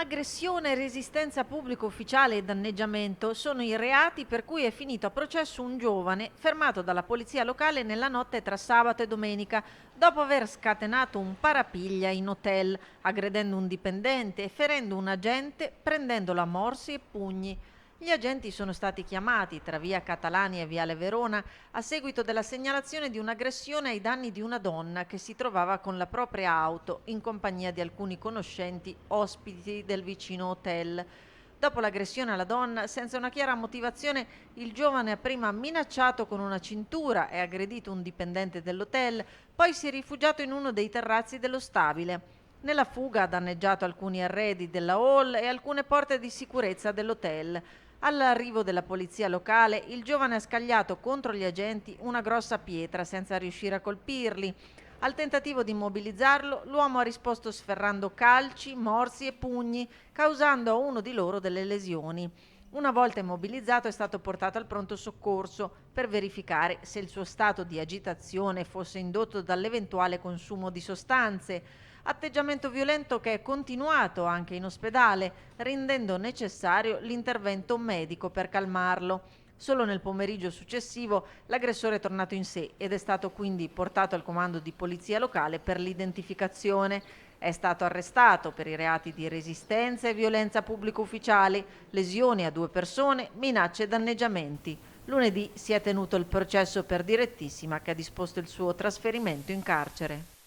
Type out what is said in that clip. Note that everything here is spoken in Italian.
Aggressione, resistenza pubblica ufficiale e danneggiamento sono i reati per cui è finito a processo un giovane fermato dalla polizia locale nella notte tra sabato e domenica, dopo aver scatenato un parapiglia in hotel, aggredendo un dipendente e ferendo un agente, prendendolo a morsi e pugni. Gli agenti sono stati chiamati tra via Catalani e viale Verona a seguito della segnalazione di un'aggressione ai danni di una donna che si trovava con la propria auto in compagnia di alcuni conoscenti ospiti del vicino hotel. Dopo l'aggressione alla donna, senza una chiara motivazione, il giovane ha prima minacciato con una cintura e aggredito un dipendente dell'hotel, poi si è rifugiato in uno dei terrazzi dello stabile. Nella fuga ha danneggiato alcuni arredi della hall e alcune porte di sicurezza dell'hotel. All'arrivo della polizia locale, il giovane ha scagliato contro gli agenti una grossa pietra senza riuscire a colpirli. Al tentativo di immobilizzarlo, l'uomo ha risposto sferrando calci, morsi e pugni, causando a uno di loro delle lesioni. Una volta immobilizzato è stato portato al pronto soccorso per verificare se il suo stato di agitazione fosse indotto dall'eventuale consumo di sostanze. Atteggiamento violento che è continuato anche in ospedale, rendendo necessario l'intervento medico per calmarlo. Solo nel pomeriggio successivo l'aggressore è tornato in sé ed è stato quindi portato al comando di polizia locale per l'identificazione. È stato arrestato per i reati di resistenza e violenza pubblico ufficiale, lesioni a due persone, minacce e danneggiamenti. Lunedì si è tenuto il processo per direttissima che ha disposto il suo trasferimento in carcere.